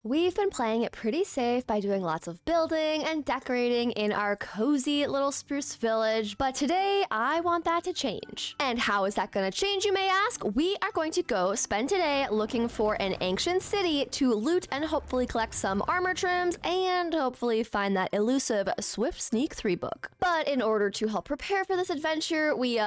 We've been playing it pretty safe by doing lots of building and decorating in our cozy little spruce village, but today I want that to change. And how is that gonna change, you may ask? We are going to go spend today looking for an ancient city to loot and hopefully collect some armor trims and hopefully find that elusive Swift Sneak 3 book. But in order to help prepare for this adventure, we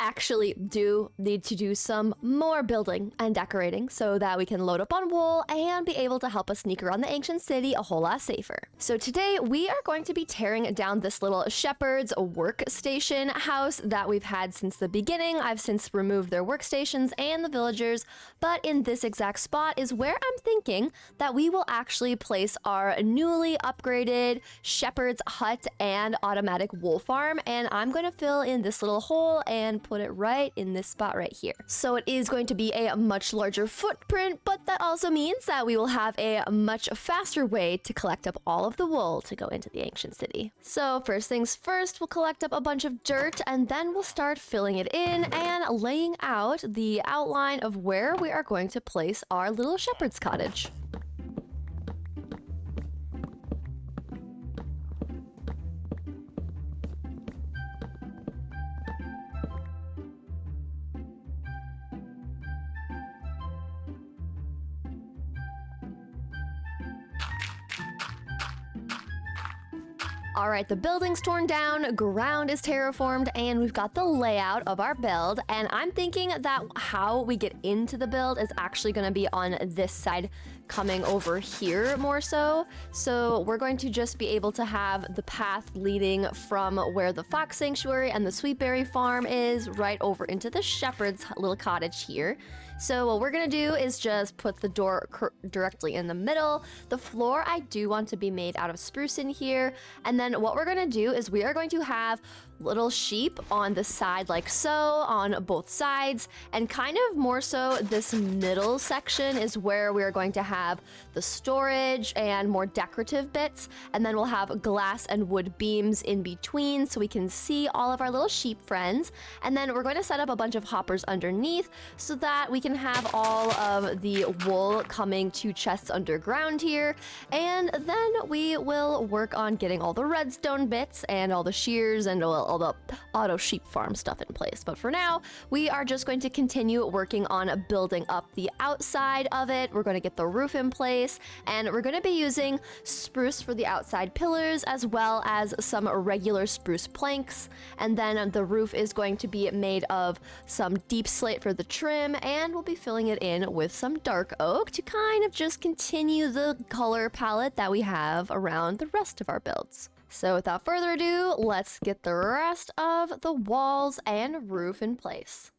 actually do need to do some more building and decorating so that we can load up on wool and be able to help us sneak around the ancient city a whole lot safer. So today we are going to be tearing down this little shepherd's workstation house that we've had since the beginning. I've since removed their workstations and the villagers, but in this exact spot is where I'm thinking that we will actually place our newly upgraded shepherd's hut and automatic wool farm, and I'm going to fill in this little hole and put it right in this spot right here. So it is going to be a much larger footprint, but that also means that we will have a much faster way to collect up all of the wool to go into the ancient city. So first things first, we'll collect up a bunch of dirt and then we'll start filling it in and laying out the outline of where we are going to place our little shepherd's cottage. All right, the building's torn down, ground is terraformed, and we've got the layout of our build. And I'm thinking that how we get into the build is actually going to be on this side, coming over here more so. So we're going to just be able to have the path leading from where the fox sanctuary and the sweetberry farm is right over into the shepherd's little cottage here. So what we're gonna do is just put the door directly in the middle. The floor I do want to be made out of spruce in here. And then what we're gonna do is we are going to have little sheep on the side like so, on both sides, and kind of more so this middle section is where we're going to have the storage and more decorative bits, and then we'll have glass and wood beams in between so we can see all of our little sheep friends. And then we're going to set up a bunch of hoppers underneath so that we can have all of the wool coming to chests underground here, and then we will work on getting all the redstone bits and all the shears and all the auto sheep farm stuff in place. But for now, we are just going to continue working on building up the outside of it. We're going to get the roof in place, and we're going to be using spruce for the outside pillars as well as some regular spruce planks. And then the roof is going to be made of some deep slate for the trim, and we'll be filling it in with some dark oak to kind of just continue the color palette that we have around the rest of our builds. So without further ado, let's get the rest of the walls and roof in place.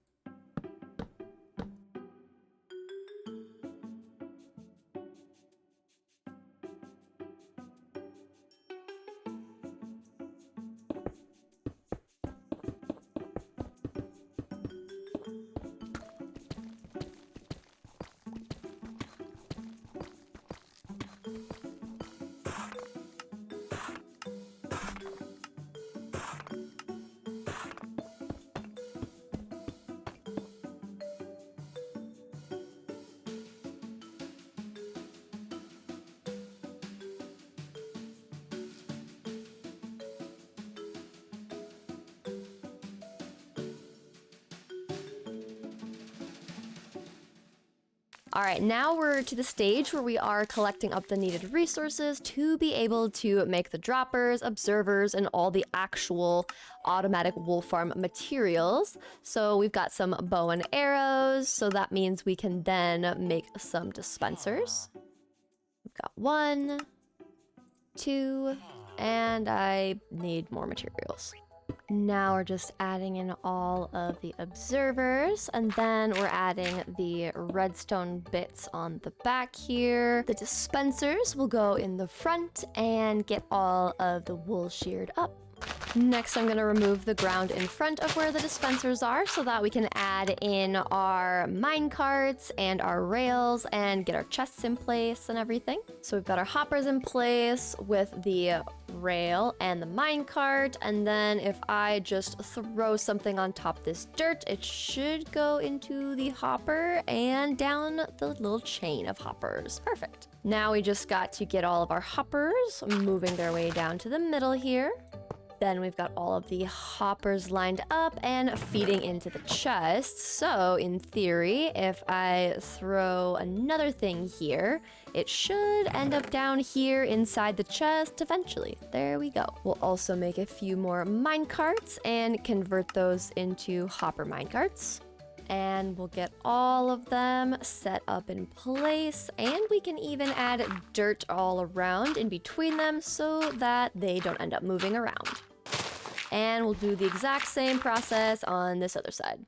All right, now we're to the stage where we are collecting up the needed resources to be able to make the droppers, observers, and all the actual automatic wool farm materials. So we've got some bow and arrows, so that means we can then make some dispensers. We've got 1, 2, and I need more materials. Now we're just adding in all of the observers, and then we're adding the redstone bits on the back here. The dispensers will go in the front and get all of the wool sheared up. Next, I'm going to remove the ground in front of where the dispensers are so that we can add in our mine carts and our rails and get our chests in place and everything. So we've got our hoppers in place with the rail and the mine cart, and then if I just throw something on top of this dirt, it should go into the hopper and down the little chain of hoppers. Perfect. Now we just got to get all of our hoppers moving their way down to the middle here. Then we've got all of the hoppers lined up and feeding into the chest. So in theory, if I throw another thing here, it should end up down here inside the chest eventually. There we go. We'll also make a few more minecarts and convert those into hopper minecarts. And we'll get all of them set up in place, and we can even add dirt all around in between them so that they don't end up moving around. And we'll do the exact same process on this other side.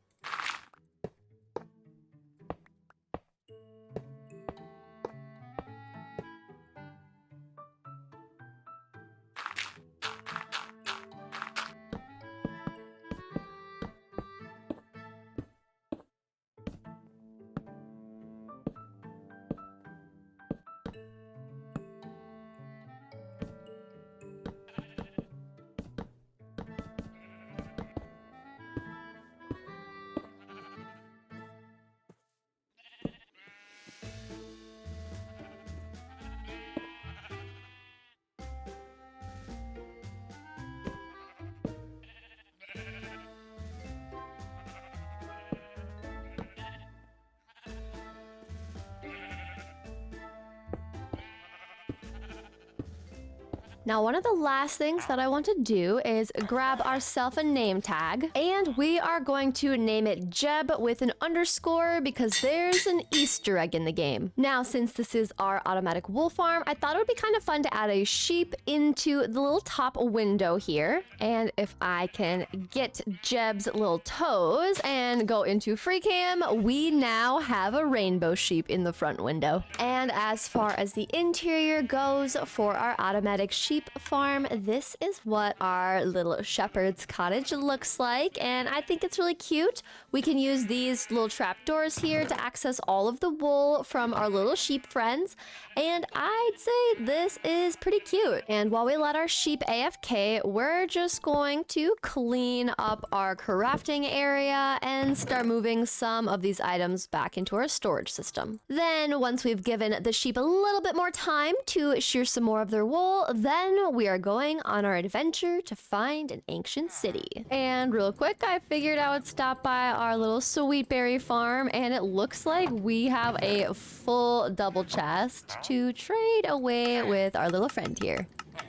Now, one of the last things that I want to do is grab ourselves a name tag, and we are going to name it Jeb with an underscore because there's an Easter egg in the game. Now, since this is our automatic wool farm, I thought it would be kind of fun to add a sheep into the little top window here. And if I can get Jeb's little toes and go into freecam, we now have a rainbow sheep in the front window. And as far as the interior goes for our automatic sheep farm, this is what our little shepherd's cottage looks like, and I think it's really cute. We can use these little trapdoors here to access all of the wool from our little sheep friends, and I'd say this is pretty cute. And while we let our sheep AFK, we're just going to clean up our crafting area and start moving some of these items back into our storage system. Then once we've given the sheep a little bit more time to shear some more of their wool, then we are going on our adventure to find an ancient city. And real quick, I figured I would stop by our little sweetberry farm, and it looks like we have a full double chest to trade away with our little friend here.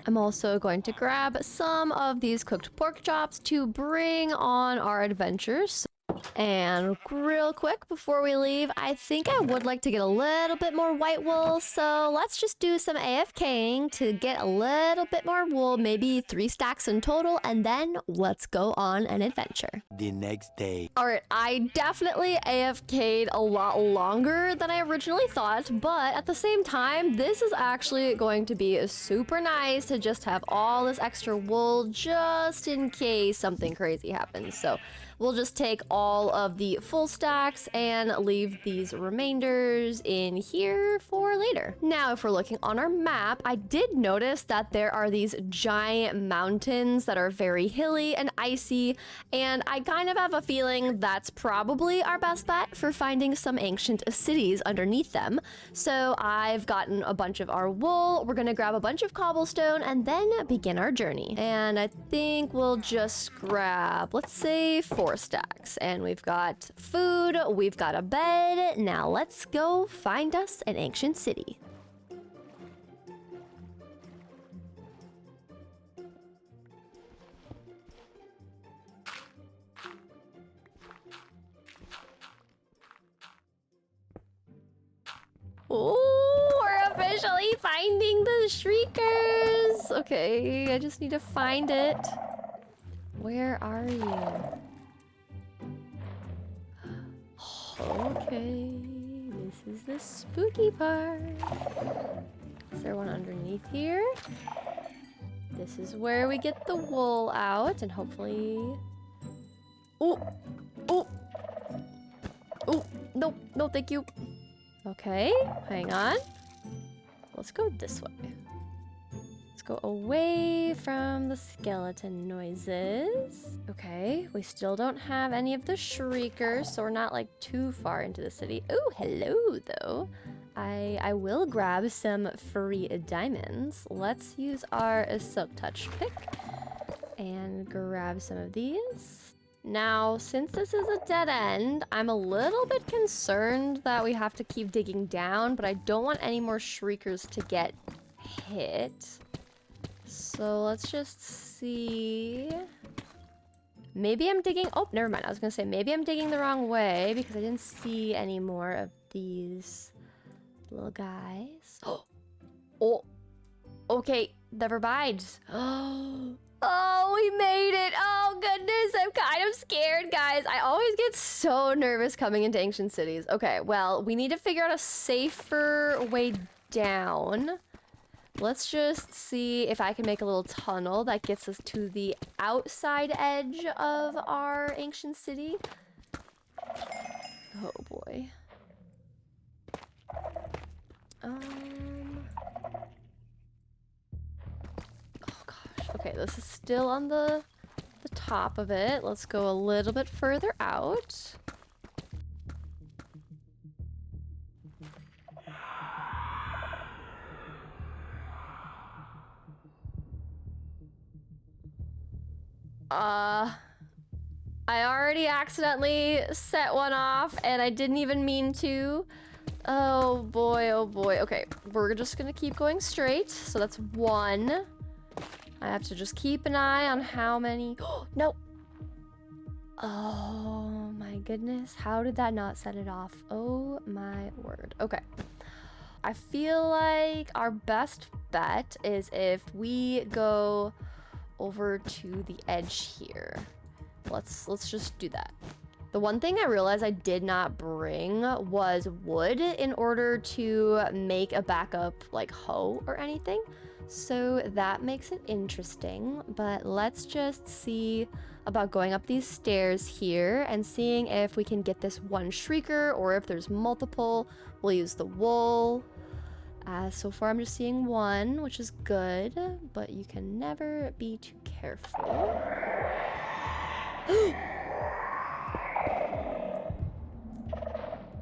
I'm also going to grab some of these cooked pork chops to bring on our adventures. And real quick before we leave, I think I would like to get a little bit more white wool, so let's just do some AFKing to get a little bit more wool, maybe 3 stacks in total, and then let's go on an adventure. The next day. Alright, I definitely AFK'd a lot longer than I originally thought, but at the same time, this is actually going to be super nice to just have all this extra wool just in case something crazy happens. So we'll just take all of the full stacks and leave these remainders in here for later. Now, if we're looking on our map, I did notice that there are these giant mountains that are very hilly and icy, and I kind of have a feeling that's probably our best bet for finding some ancient cities underneath them. So I've gotten a bunch of our wool, we're gonna grab a bunch of cobblestone, and then begin our journey. And I think we'll just grab, let's say, 4 stacks. And we've got food, we've got a bed. Now let's go find us an ancient city. Oh, we're officially finding the shriekers. Okay, I just need to find it. Where are you? Okay, this is the spooky part. Is there one underneath here? This is where we get the wool out, and hopefully... Oh! Oh! Oh! No, no, thank you. Okay, hang on. Let's go this way. Let's go away from the skeleton noises. Okay, we still don't have any of the shriekers, so we're not like too far into the city. Oh, hello though. I will grab some free diamonds. Let's use our silk touch pick and grab some of these. Now, since this is a dead end, I'm a little bit concerned that we have to keep digging down, but I don't want any more shriekers to get hit. So let's just see. Maybe I'm digging... Oh, never mind. I was going to say, maybe I'm digging the wrong way because I didn't see any more of these little guys. Oh, okay. Never mind. Oh, we made it. Oh, goodness. I'm kind of scared, guys. I always get so nervous coming into ancient cities. Okay, well, we need to figure out a safer way down. Let's just see if I can make a little tunnel that gets us to the outside edge of our ancient city. Oh, boy. Oh, gosh. Okay, this is still on the top of it. Let's go a little bit further out. I already accidentally set one off and I didn't even mean to. Oh boy, oh boy. Okay, we're just gonna keep going straight. So that's one. I have to just keep an eye on how many... No! Oh my goodness, how did that not set it off? Oh my word. Okay. I feel like our best bet is if we go over to the edge here. Let's just do that. The one thing I realized I did not bring was wood in order to make a backup like hoe or anything. So that makes it interesting, but let's just see about going up these stairs here and seeing if we can get this one shrieker or if there's multiple. We'll use the wool. So far I'm just seeing one, which is good, but you can never be too careful.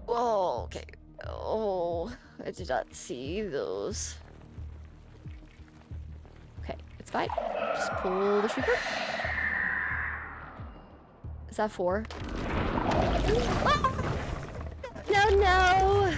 Oh, okay. Oh, I did not see those. Okay, it's fine. Just pull the shrieker. Is that 4? Ah! No, no!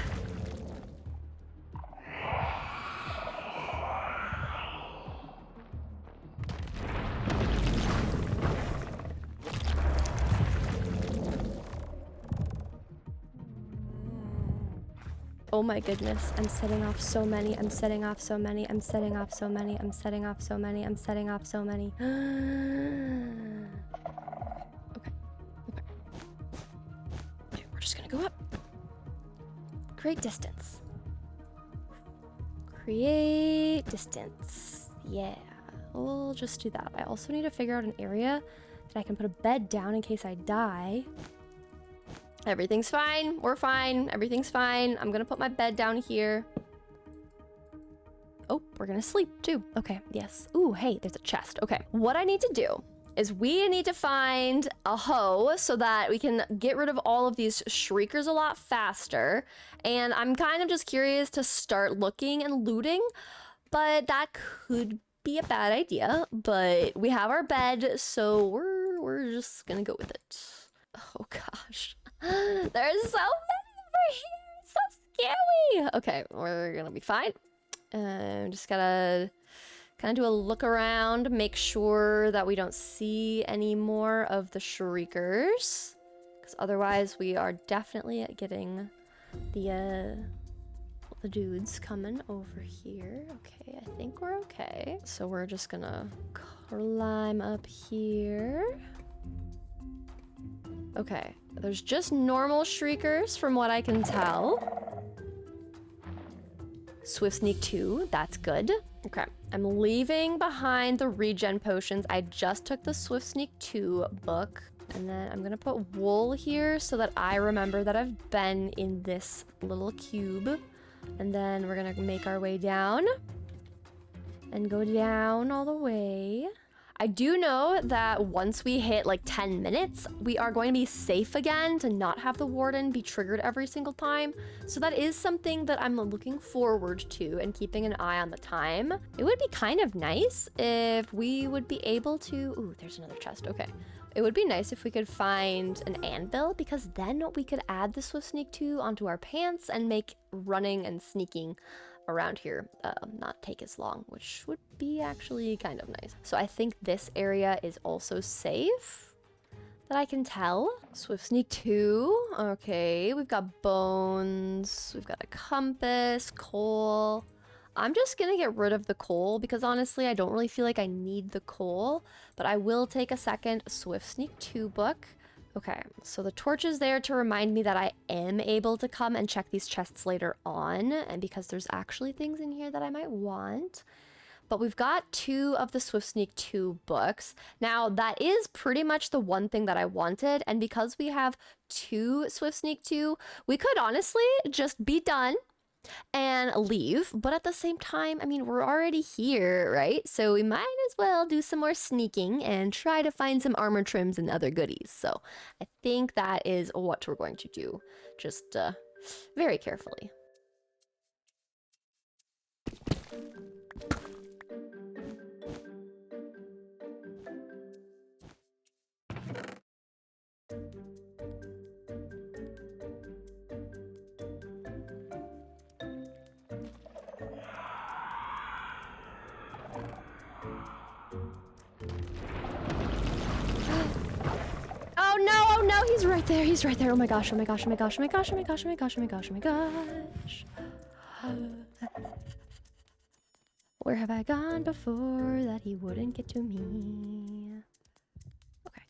Oh my goodness, I'm setting off so many, I'm setting off so many, I'm setting off so many, I'm setting off so many, I'm setting off so many. Okay. Okay, we're just gonna go up. Create distance. Create distance. Yeah, we'll just do that. I also need to figure out an area that I can put a bed down in case I die. Everything's fine. We're fine. Everything's fine. I'm gonna put my bed down here. Oh, we're gonna sleep too. Okay, yes. Ooh, hey, there's a chest. Okay, what I need to do is we need to find a hoe so that we can get rid of all of these shriekers a lot faster. And I'm kind of just curious to start looking and looting, but that could be a bad idea. But we have our bed, so we're just gonna go with it. Oh gosh. There's so many over here. It's so scary. Okay, we're gonna be fine. Just gotta kind of do a look around, make sure that we don't see any more of the shriekers, because otherwise we are definitely getting the dudes coming over here. Okay, I think we're okay. So we're just gonna climb up here. Okay, there's just normal shriekers from what I can tell. Swift Sneak 2, that's good. Okay, I'm leaving behind the regen potions. I just took the Swift Sneak 2 book. And then I'm gonna put wool here so that I remember that I've been in this little cube. And then we're gonna make our way down. And go down all the way. I do know that once we hit like 10 minutes, we are going to be safe again to not have the warden be triggered every single time. So that is something that I'm looking forward to and keeping an eye on the time. It would be kind of nice if we would be able to... Ooh, there's another chest. Okay. It would be nice if we could find an anvil, because then we could add the Swift Sneak 2 onto our pants and make running and sneaking around here not take as long, which would be actually kind of nice. So I think this area is also safe, that I can tell. Swift Sneak 2. Okay, we've got bones, we've got a compass, coal. I'm just gonna get rid of the coal because honestly, I don't really feel like I need the coal, but I will take a second Swift Sneak 2 book. Okay, so the torch is there to remind me that I am able to come and check these chests later on, and because there's actually things in here that I might want. But we've got 2 of the Swift Sneak 2 books. Now, that is pretty much the one thing that I wanted, and because we have 2 Swift Sneak 2, we could honestly just be done and leave, but at the same time, I mean, we're already here, right? So we might as well do some more sneaking and try to find some armor trims and other goodies. So I think that is what we're going to do, just very carefully. Oh no, he's right there, he's right there. Oh my gosh, oh my gosh, oh my gosh, oh my gosh, oh my gosh, oh my gosh, oh my gosh, oh my gosh. Where have I gone before that he wouldn't get to me? Okay.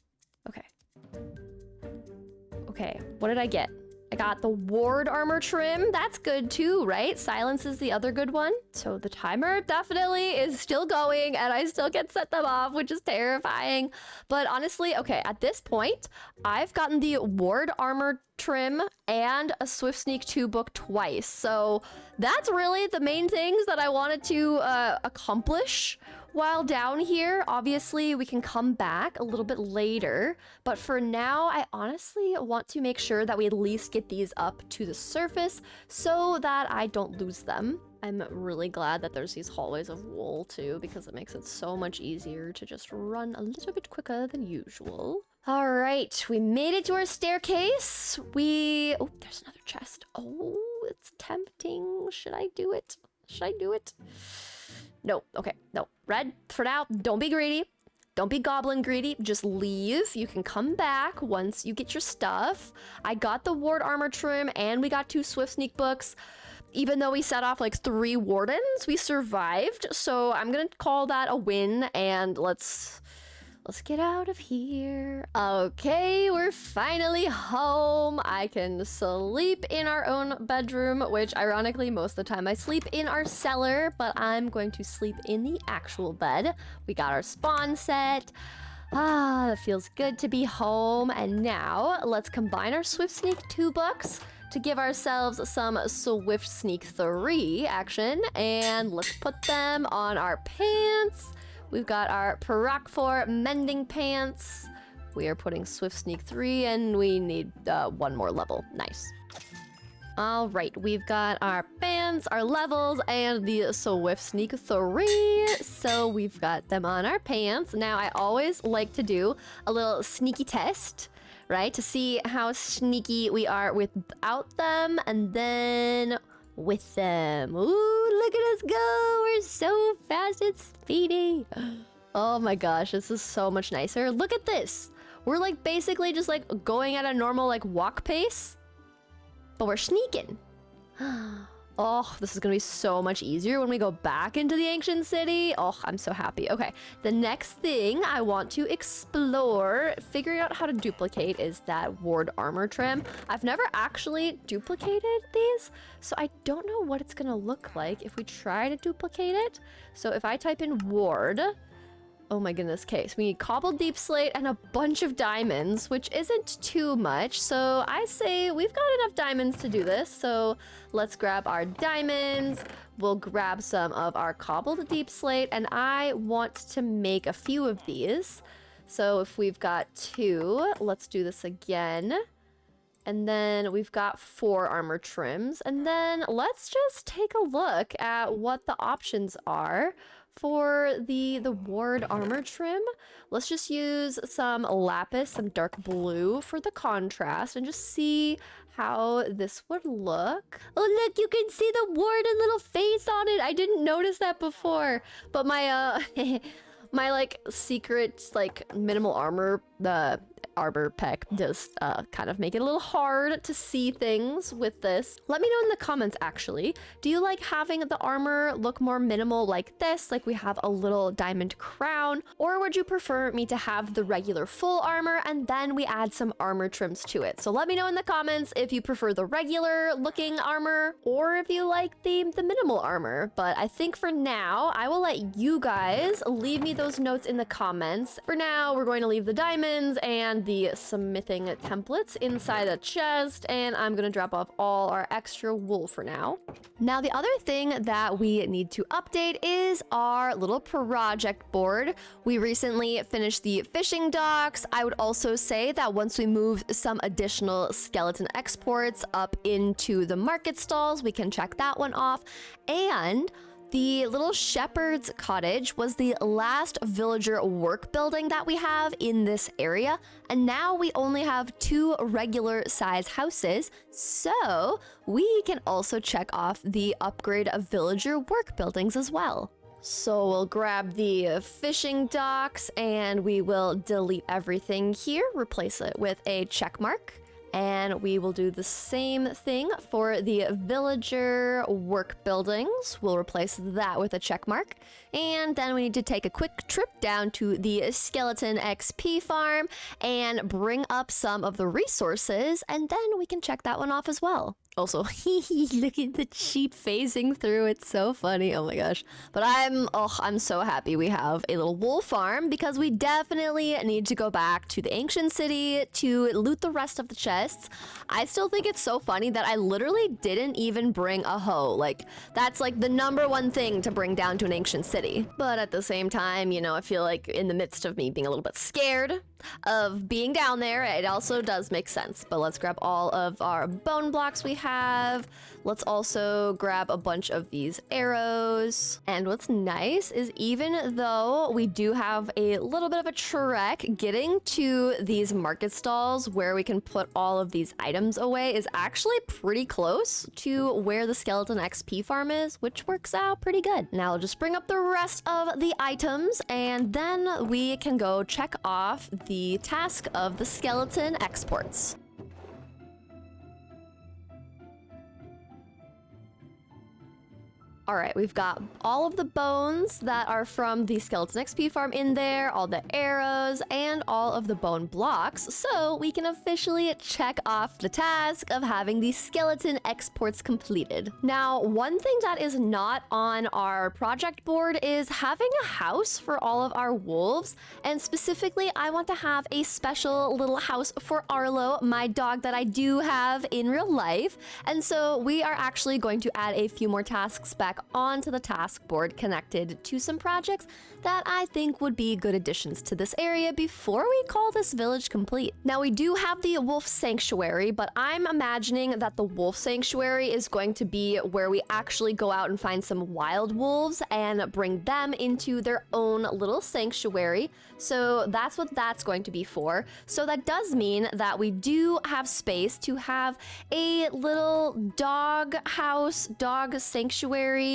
Okay, what did I get? I got the ward armor trim. That's good too, right? Silence is the other good one. So the timer definitely is still going and I still can set them off, which is terrifying. But honestly, okay, at this point, I've gotten the ward armor trim and a Swift Sneak 2 book twice. So that's really the main things that I wanted to accomplish while down here. Obviously, we can come back a little bit later, but for now, I honestly want to make sure that we at least get these up to the surface so that I don't lose them. I'm really glad that there's these hallways of wool too, because it makes it so much easier to just run a little bit quicker than usual. All right, we made it to our staircase. Oh, there's another chest. Oh, it's tempting. Should I do it? Should I do it? No, okay, no. Red, for now, don't be greedy. Don't be goblin greedy, just leave. You can come back once you get your stuff. I got the ward armor trim and we got 2 Swift Sneak books. Even though we set off like 3 wardens, we survived. So I'm gonna call that a win and let's get out of here. Okay, we're finally home. I can sleep in our own bedroom, which ironically, most of the time I sleep in our cellar, but I'm going to sleep in the actual bed. We got our spawn set. It feels good to be home. And now let's combine our Swift Sneak 2 books to give ourselves some Swift Sneak 3 action. And let's put them on our pants. We've got our Parak 4 mending pants. We are putting Swift Sneak 3 and we need 1 more level. Nice. All right, we've got our pants, our levels, and the Swift Sneak 3. So we've got them on our pants. Now I always like to do a little sneaky test, right? To see how sneaky we are without them and then with them. Ooh, look at us go. We're so fast and speedy. Oh my gosh, this is so much nicer. Look at this. We're like basically just like going at a normal like walk pace, but we're sneaking. Oh, this is gonna be so much easier when we go back into the ancient city. Oh, I'm so happy. Okay, the next thing I want to explore, figuring out how to duplicate, is that ward armor trim. I've never actually duplicated these, so I don't know what it's gonna look like if we try to duplicate it. So if I type in ward, Oh my goodness, okay, so we need cobbled deep slate and a bunch of diamonds, which isn't too much. So I say we've got enough diamonds to do this. So let's grab our diamonds. We'll grab some of our cobbled deep slate, and I want to make a few of these. So if we've got 2, let's do this again. And then we've got 4 armor trims. And then let's just take a look at what the options are for the ward armor trim. Let's just use some lapis, some dark blue for the contrast, and just see how this would look. Oh look, you can see the ward and little face on it. I didn't notice that before. But my my like secret like minimal armor, the arbor peck does kind of make it a little hard to see things with this. Let me know in the comments actually. Do you like having the armor look more minimal like this, like we have a little diamond crown? Or would you prefer me to have the regular full armor and then we add some armor trims to it? So let me know in the comments if you prefer the regular looking armor or if you like the minimal armor. But I think for now, I will let you guys leave me those notes in the comments. For now, we're going to leave the diamonds and the smithing templates inside a chest, and I'm gonna drop off all our extra wool for now. Now, the other thing that we need to update is our little project board. We recently finished the fishing docks. I would also say that once we move some additional skeleton exports up into the market stalls, we can check that one off. And the little shepherd's cottage was the last villager work building that we have in this area, and now we only have 2 regular size houses, so we can also check off the upgrade of villager work buildings as well. So we'll grab the fishing docks and we will delete everything here, replace it with a check mark. And we will do the same thing for the villager work buildings. We'll replace that with a check mark. And then we need to take a quick trip down to the skeleton XP farm and bring up some of the resources. And then we can check that one off as well. Also, look at the sheep phasing through. It's so funny. Oh my gosh. But I'm so happy we have a little wool farm because we definitely need to go back to the ancient city to loot the rest of the chests. I still think it's so funny that I literally didn't even bring a hoe. Like, that's like the #1 thing to bring down to an ancient city. But at the same time, you know, I feel like in the midst of me being a little bit scared of being down there, it also does make sense. But let's grab all of our bone blocks we have. Let's also grab a bunch of these arrows. And what's nice is even though we do have a little bit of a trek, getting to these market stalls where we can put all of these items away is actually pretty close to where the skeleton XP farm is, which works out pretty good. Now I'll just bring up the rest of the items and then we can go check off the task of the skeleton exports. All right, we've got all of the bones that are from the skeleton XP farm in there, all the arrows, and all of the bone blocks, so we can officially check off the task of having the skeleton exports completed. Now, one thing that is not on our project board is having a house for all of our wolves, and specifically, I want to have a special little house for Arlo, my dog that I do have in real life, and so we are actually going to add a few more tasks back onto the task board connected to some projects that I think would be good additions to this area before we call this village complete. Now, we do have the wolf sanctuary, but I'm imagining that the wolf sanctuary is going to be where we actually go out and find some wild wolves and bring them into their own little sanctuary. So that's what that's going to be for. So that does mean that we do have space to have a little dog house, dog sanctuary.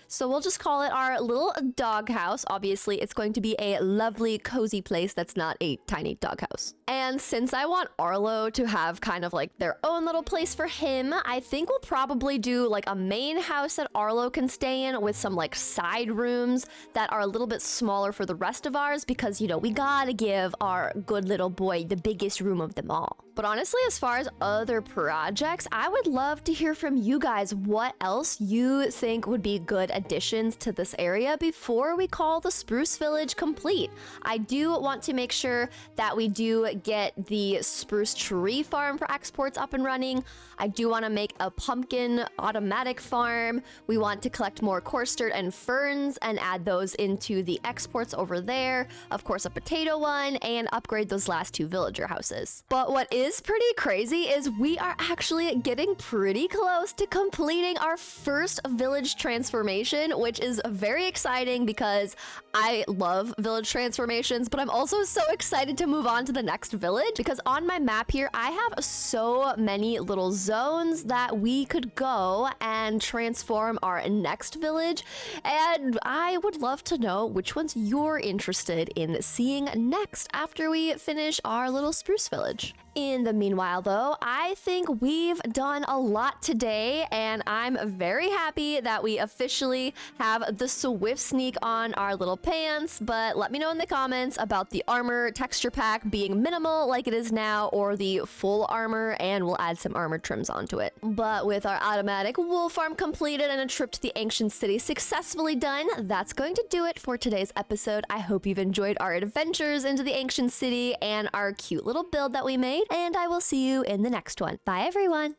So we'll just call it our little dog house. Obviously, it's going to be a lovely, cozy place that's not a tiny dog house. And since I want Arlo to have kind of like their own little place for him, I think we'll probably do like a main house that Arlo can stay in with some like side rooms that are a little bit smaller for the rest of ours because, you know, we gotta give our good little boy the biggest room of them all. But honestly, as far as other projects, I would love to hear from you guys what else you think would be good additions to this area before we call the Spruce Village complete. I do want to make sure that we do get the spruce tree farm for exports up and running. I do want to make a pumpkin automatic farm. We want to collect more coarse dirt and ferns and add those into the exports over there. Of course, a potato one, and upgrade those last 2 villager houses. But what is pretty crazy is we are actually getting pretty close to completing our first village transformation, which is very exciting because I love village transformations, but I'm also so excited to move on to the next village because on my map here, I have so many little zones that we could go and transform our next village. And I would love to know which ones you're interested in seeing next after we finish our little spruce village. In the meanwhile, though, I think we've done a lot today, and I'm very happy that we officially have the Swift Sneak on our little pants. But let me know in the comments about the armor texture pack being minimal like it is now, or the full armor, and we'll add some armor trims onto it. But with our automatic wool farm completed and a trip to the ancient city successfully done, that's going to do it for today's episode. I hope you've enjoyed our adventures into the ancient city and our cute little build that we made, and I will see you in the next one. Bye, everyone.